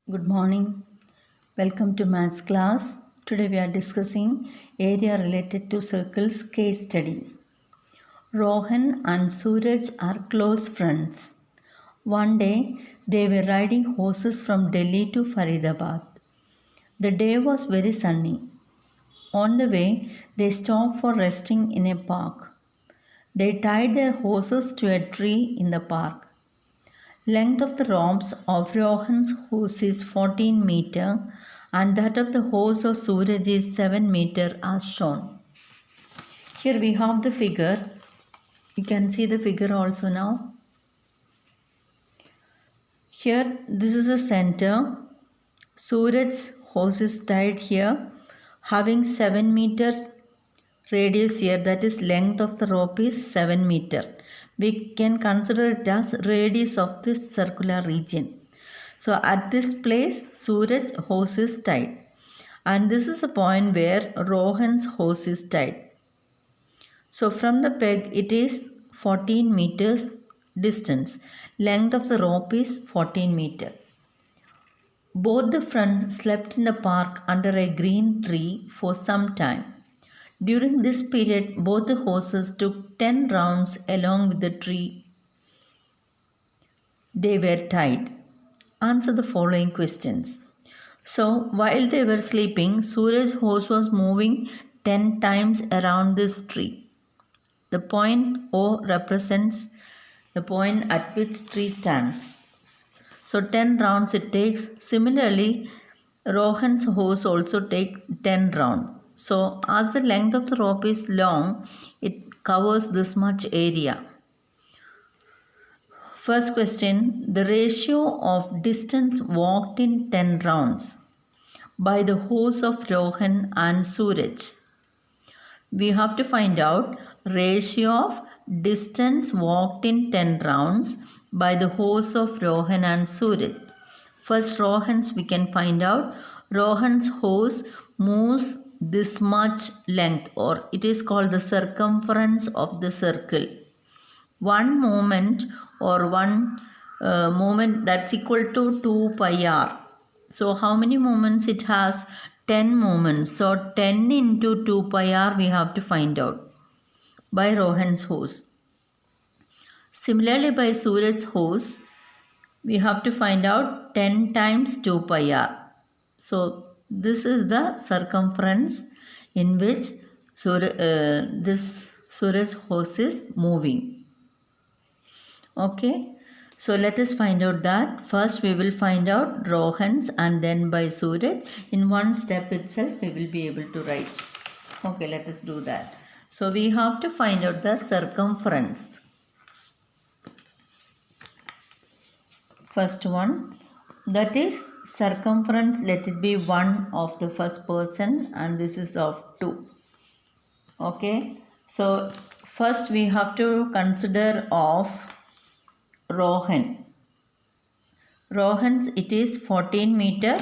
Good morning. Welcome to maths class. Today we are discussing area related to circles case study. Rohan and Suraj are close friends. One day they were riding horses from Delhi to Faridabad. The day was very sunny. On the way they stopped for resting in a park. They tied their horses to a tree in the park. Length of the ropes of Rohan's horse is 14 meter and that of the horse of Suraj is 7 meter as shown. Here we have the figure. You can see the figure also now. Here this is the center. Suraj's horse is tied here having 7 meter radius here, that is length of the rope is 7 meter. We can consider it as radius of this circular region. So at this place Suraj horse is tied and this is the point where Rohan's horse is tied. So from the peg it is 14 meters distance. Length of the rope is 14 meter. Both the friends slept in the park under a green tree for some time. During this period, both the horses took 10 rounds along with the tree they were tied. Answer the following questions. So, while they were sleeping, Suraj's horse was moving 10 times around this tree. The point O represents the point at which tree stands. So, 10 rounds it takes. Similarly, Rohan's horse also takes 10 rounds. So, as the length of the rope is long, it covers this much area. First question, the ratio of distance walked in 10 rounds by the horse of Rohan and Suraj. We have to find out ratio of distance walked in 10 rounds by the horse of Rohan and Suraj. First Rohan's we can find out. Rohan's horse moves this much length, or it is called the circumference of the circle. One moment or one moment that's equal to 2 pi r. So how many moments it has? 10 moments. So 10 into 2 pi r we have to find out by Rohan's horse. Similarly by Suraj's horse we have to find out 10 times 2 pi r. So this is the circumference in which this Suraj's horse is moving. Okay, so let us find out that. First we will find out Rohan's and then by Suraj. In one step itself we will be able to write. Okay, let us do that. So we have to find out the circumference. First one, that is circumference, let it be 1 of the first person and this is of 2. Okay, so first we have to consider of Rohan. Rohan's it is 14 meter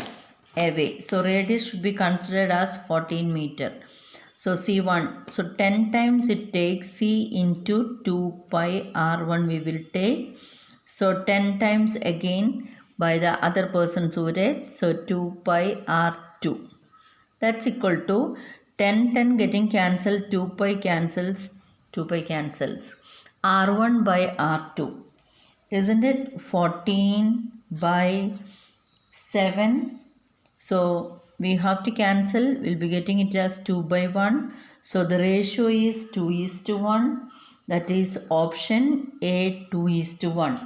away. So radius should be considered as 14 meter. So C1. So 10 times it takes C into 2 pi R1 we will take. So 10 times again by the other person Suraj. So 2 pi R2. That's equal to 10 getting cancelled, 2 pi cancels, 2 pi cancels. R1 by R2. Isn't it 14 by 7? So we have to cancel. We'll be getting it as 2 by 1. So the ratio is 2:1. That is option A, 2:1.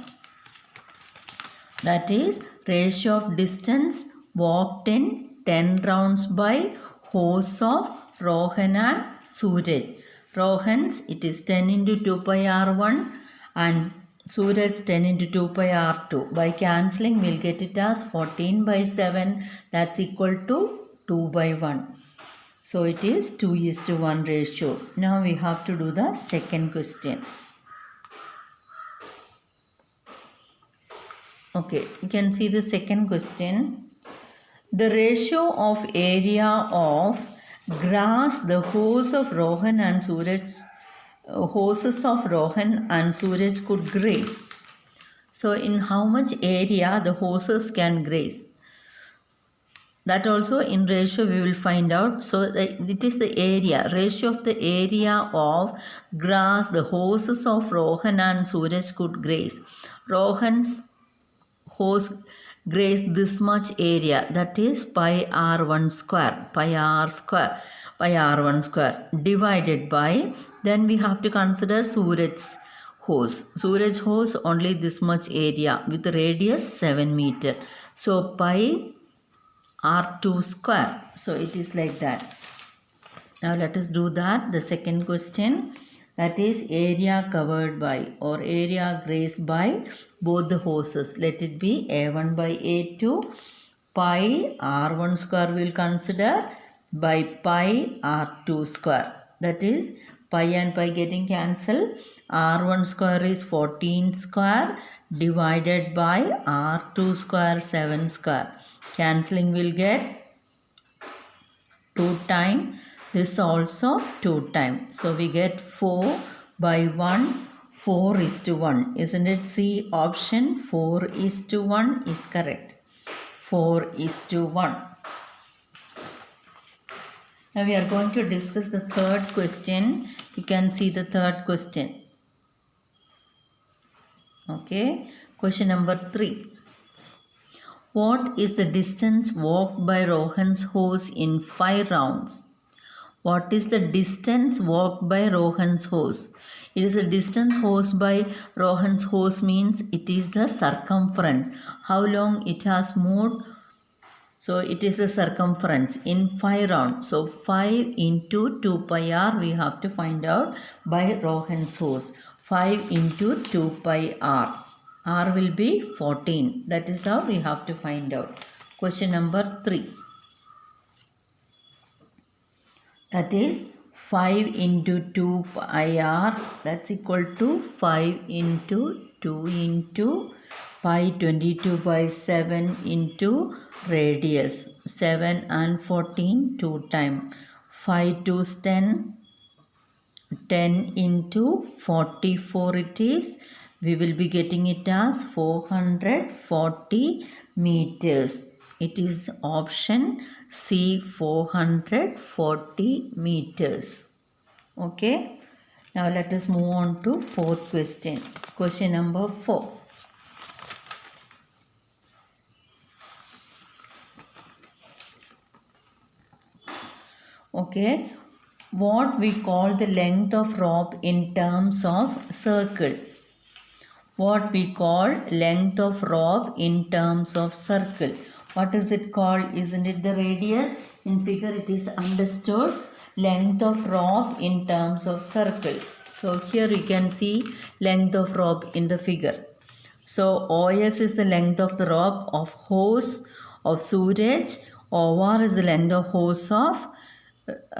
That is ratio of distance walked in 10 rounds by horse of Rohan and Suraj. Rohan's it is 10 into 2 pi R1 and Suraj 10 into 2 pi R2. By cancelling we'll get it as 14 by 7. That's equal to 2 by 1. So it is 2:1 ratio. Now we have to do the second question. Okay, you can see the second question. The ratio of area of grass the horse of Rohan and Suraj horses of Rohan and Suraj could graze. So in how much area the horses can graze? That also in ratio we will find out. So it is the area, ratio of the area of grass the horses of Rohan and Suraj could graze. Rohan's horse graze this much area, that is pi r1 square, pi r1 square divided by, then we have to consider Suraj's horse. Suraj horse only this much area with radius 7 meter. So pi r2 square. So it is like that. Now let us do that. The second question, that is area covered by or area grazed by both the horses. Let it be a1 by a2. Pi r1 square we will consider by pi r2 square. That is pi and pi getting cancelled. R1 square is 14 square divided by R2 square 7 square. Cancelling will get 2 times. This also 2 times. So we get 4 by 1. 4 is to 1. Isn't it? C option 4 is to 1 is correct. 4 is to 1. Now we are going to discuss the third question. You can see the third question. Okay. Question number 3. What is the distance walked by Rohan's horse in 5 rounds? What is the distance walked by Rohan's horse? It is a distance walked by Rohan's horse means it is the circumference. How long it has moved? So it is the circumference in 5 rounds. So 5 into 2 pi r we have to find out by Rohan's horse. 5 into 2 pi r. R will be 14. That is how we have to find out. Question number 3. That is 5 into 2 pi r. That's equal to 5 into 2 into pi 22 by 7 into radius. 7 and 14 2 times. 5 to 10. 10 into 44 it is. We will be getting it as 440 meters. It is option C, 440 meters. Okay. Now let us move on to fourth question. Question number 4. Okay. What we call the length of rope in terms of circle? What we call length of rope in terms of circle? What is it called? Isn't it the radius? In figure it is understood length of rope in terms of circle. So here you can see length of rope in the figure. So OS is the length of the rope of horse of Suraj. OR is the length of horse of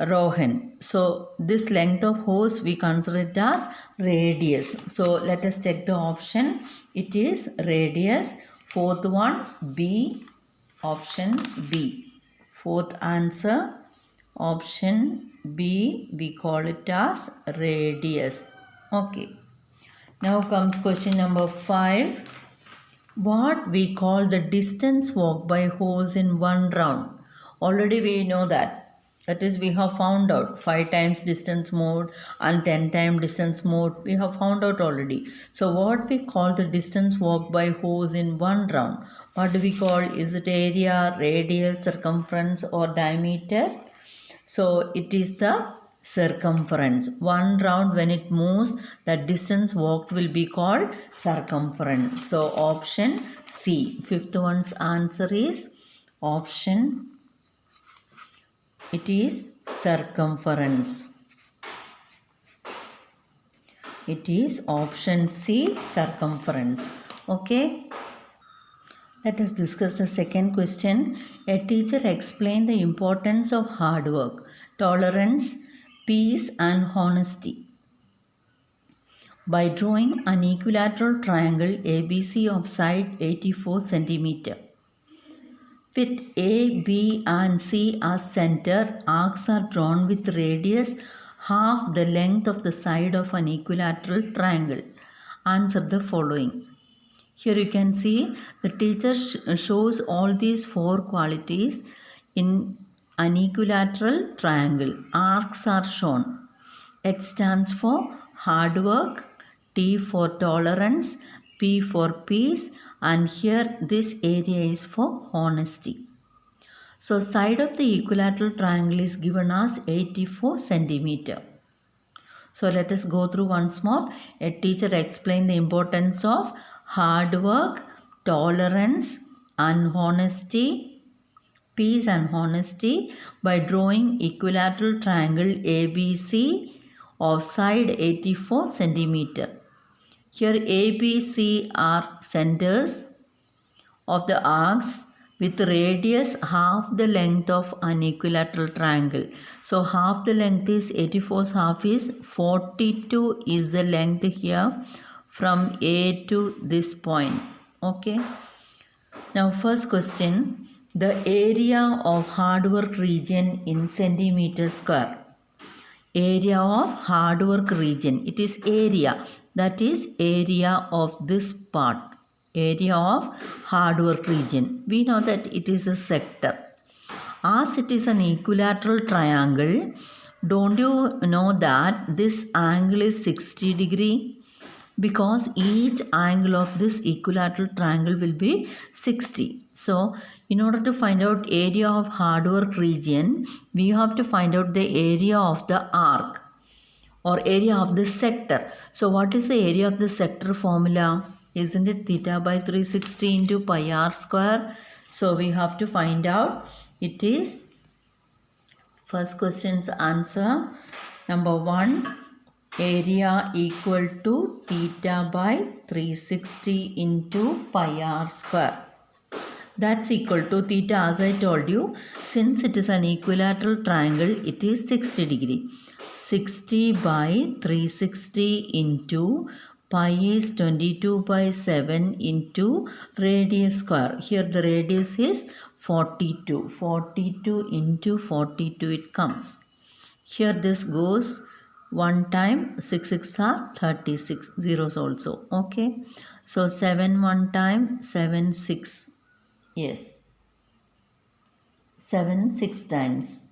Rohan. So this length of horse we consider it as radius. So let us check the option. It is radius. Fourth one B. Option B. Fourth answer option B. We call it as radius. Okay. Now comes question number 5. What we call the distance walked by horse in 1 round? Already we know that. That is, we have found out 5 times distance moved and 10 times distance moved. We have found out already. So what we call the distance walked by horse in 1 round? What do we call? Is it area, radius, circumference or diameter? So it is the circumference. 1 round when it moves, the distance walked will be called circumference. So option C. Fifth one's answer is option. It is circumference. It is option C, circumference. Okay. Let us discuss the second question. A teacher explained the importance of hard work, tolerance, peace and honesty by drawing an equilateral triangle ABC of side 84 cm. With A, B and C as center, arcs are drawn with radius half the length of the side of an equilateral triangle. Answer the following. Here you can see the teacher shows all these 4 qualities. In an equilateral triangle, arcs are shown. H stands for hard work, T for tolerance, P for peace, and here this area is for honesty. So side of the equilateral triangle is given as 84 centimeter. So let us go through once more. A teacher explained the importance of hard work, tolerance, and honesty, peace and honesty by drawing equilateral triangle ABC of side 84 centimeter. Here ABC are centers of the arcs with radius half the length of an equilateral triangle. So half the length is 84's half is 42 is the length here from A to this point. Okay. Now first question, the area of hard work region in centimeter square. Area of hard work region, it is area, that is area of this part. Area of hard work region, we know that it is a sector. As it is an equilateral triangle, don't you know that this angle is 60 degree? Because each angle of this equilateral triangle will be 60. So in order to find out area of hard work region, we have to find out the area of the arc or area of the sector. So what is the area of the sector formula? Isn't it theta by 360 into pi r square? So we have to find out. It is first question's answer. Number 1, area equal to theta by 360 into pi r square. That's equal to theta, as I told you. Since it is an equilateral triangle, it is 60 degree. 60 by 360 into pi is 22 by 7 into radius square. Here the radius is 42. 42 into 42 it comes. Here this goes 1 time, 6 6 are 36, zeros also. Okay. So 7 1 time, 7 6. Yes. 7 6 times.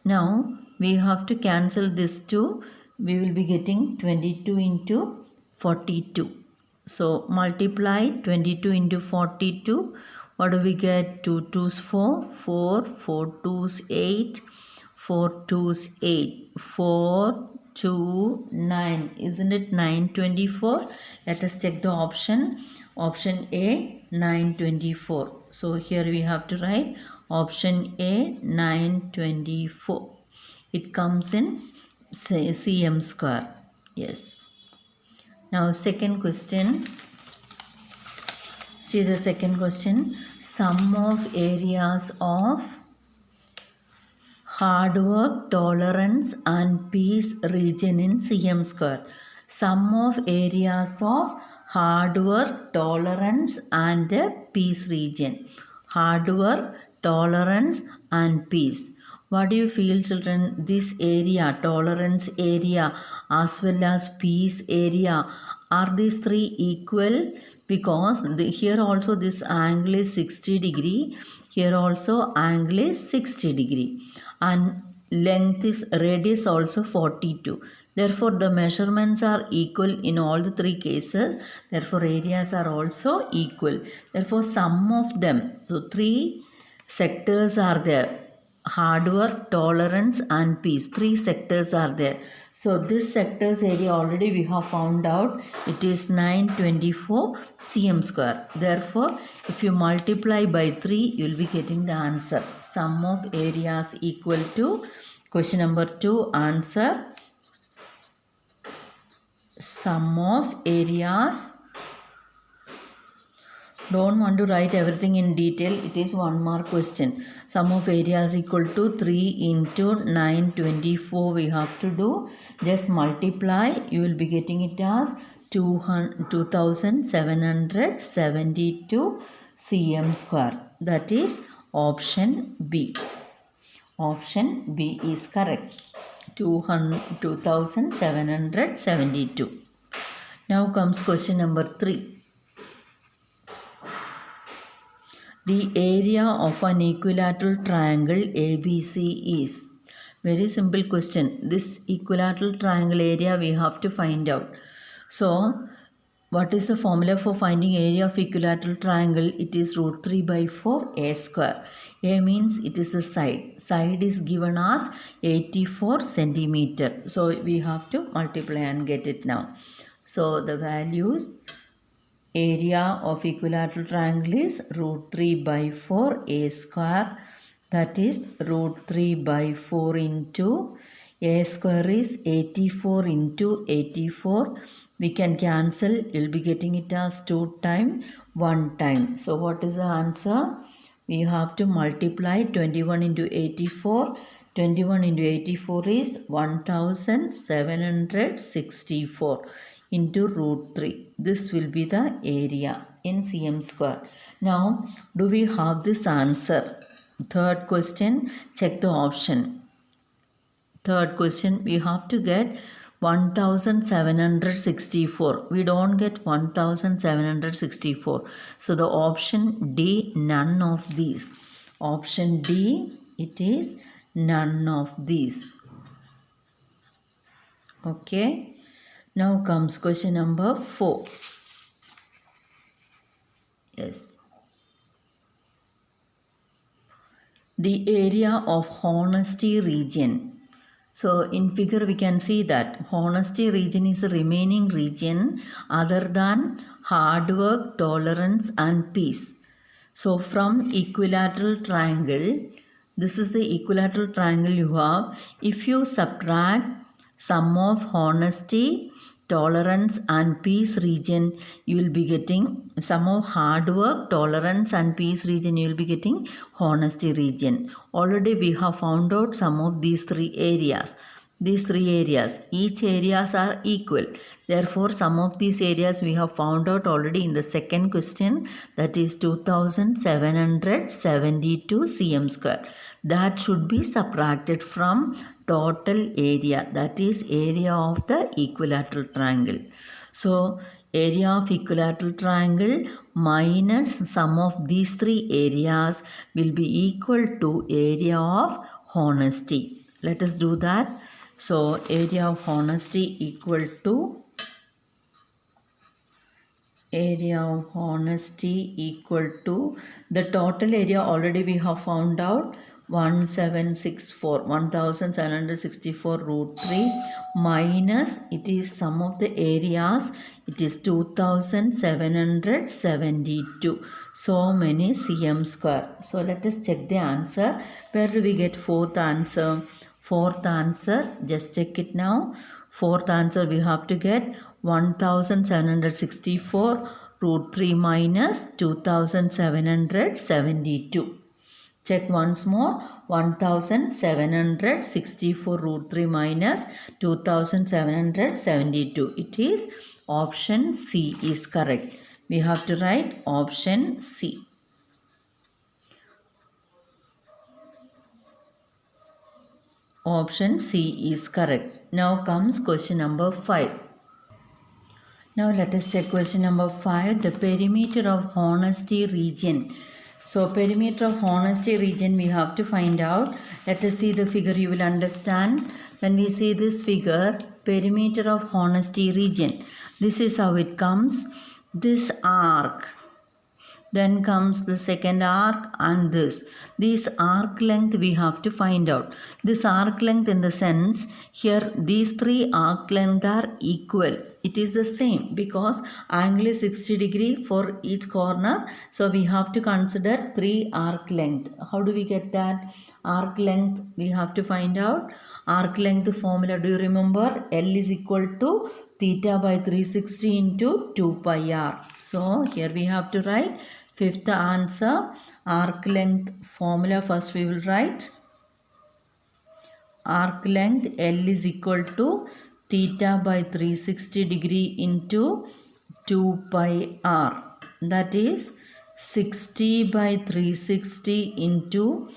Now we have to cancel this 2. We will be getting 22 into 42. So multiply 22 into 42. What do we get? 2 2's 4, 4, 4 2's 8, 4 2's 8, 4 2 9. Isn't it 924? Let us check the option. Option A 924. So here we have to write option A 924. It comes in cm square. Yes. Now second question. See the second question. Sum of areas of hard work, tolerance and peace region in cm square. Sum of areas of hard work, tolerance and peace region. Hard work, tolerance and peace. What do you feel, children? This area, tolerance area as well as peace area, are these three equal? Because here also this angle is 60 degree. Here also angle is 60 degree. And length is radius also 42. Therefore the measurements are equal in all the three cases. Therefore areas are also equal. Therefore sum of them. So three sectors are there. Hard work, tolerance and peace. Three sectors are there. So this sector's area already we have found out. It is 924 cm square. Therefore if you multiply by 3 you will be getting the answer. Sum of areas equal to question number 2 answer. Sum of areas. Don't want to write everything in detail. It is 1 mark question. Sum of areas equal to 3 into 924 we have to do. Just multiply. You will be getting it as 2772 cm square. That is option B. Option B is correct. 2772. Now comes question number 3. The area of an equilateral triangle ABC is. Very simple question. This equilateral triangle area we have to find out. So, what is the formula for finding area of equilateral triangle? It is root 3 by 4 a square. A means it is the side. Side is given as 84 centimeter. So, we have to multiply and get it now. So, the values area of equilateral triangle is root 3 by 4 a square, that is root 3 by 4 into a square is 84 into 84. We can cancel, you will be getting it as 2 times 1 time. So what is the answer? We have to multiply 21 into 84. 21 into 84 is 1764 into root 3. This will be the area in cm square. Now, do we have this answer? Third question, check the option. Third question, we have to get 1764. We don't get 1764. So the option D, none of these. Option D, it is none of these. Okay. Now comes question number 4. Yes. The area of honesty region. So in figure we can see that honesty region is the remaining region other than hard work, tolerance and peace. So from equilateral triangle, this is the equilateral triangle you have. If you subtract sum of honesty, tolerance and peace region, you will be getting sum of hard work, tolerance and peace region, you will be getting honesty region. Already we have found out some of these three areas. These three areas, each areas are equal. Therefore, some of these areas we have found out already in the second question, that is 2772 cm square. That should be subtracted from total area, that is area of the equilateral triangle. So, area of equilateral triangle minus sum of these three areas will be equal to area of honesty. Let us do that. So, area of honesty equal to the total area already we have found out 1764 root 3 minus it is sum of the areas, it is 2772, so many cm square. So let us check the answer. Where do we get fourth answer? Fourth answer, just check it now. Fourth answer we have to get 1764 root 3 minus 2772. Check once more. 1764 root 3 minus 2772. It is option C is correct. We have to write option C. Option C is correct. Now comes question number 5. Now let us check question number 5. The perimeter of honesty region. So perimeter of honesty region we have to find out. Let us see the figure, you will understand. When we see this figure, perimeter of honesty region, this is how it comes. This arc, then comes the second arc and this. This arc length we have to find out. This arc length in the sense, here these three arc length are equal. It is the same because angle is 60 degree for each corner. So we have to consider 3 arc length. How do we get that? Arc length we have to find out. Arc length formula, do you remember? L is equal to theta by 360 into 2 pi r. So here we have to write fifth answer. Arc length formula first we will write. Arc length L is equal to theta by 360 degree into 2 pi r. That is 60 by 360 into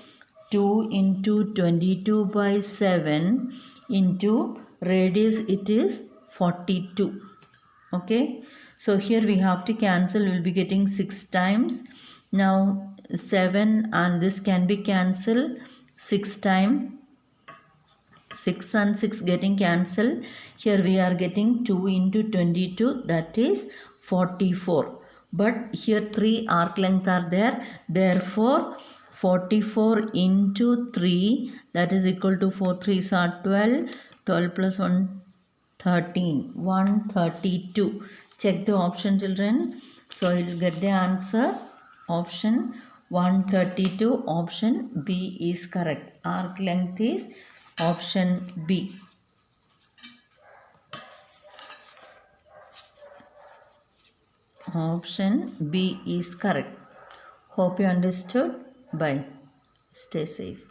2 into 22 by 7 into radius it is 42. Okay. So here we have to cancel. We will be getting 6 times. Now 7 and this can be cancelled 6 times. 6 and 6 getting cancelled. Here we are getting 2 into 22, that is 44. But here 3 arc length are there. Therefore 44 into 3, that is equal to 4 3s are 12. 12 plus 1 13. 132. Check the option, children. So you will get the answer. Option 132. Option B is correct. Arc length is option B. Option B is correct. Hope you understood. Bye. Stay safe.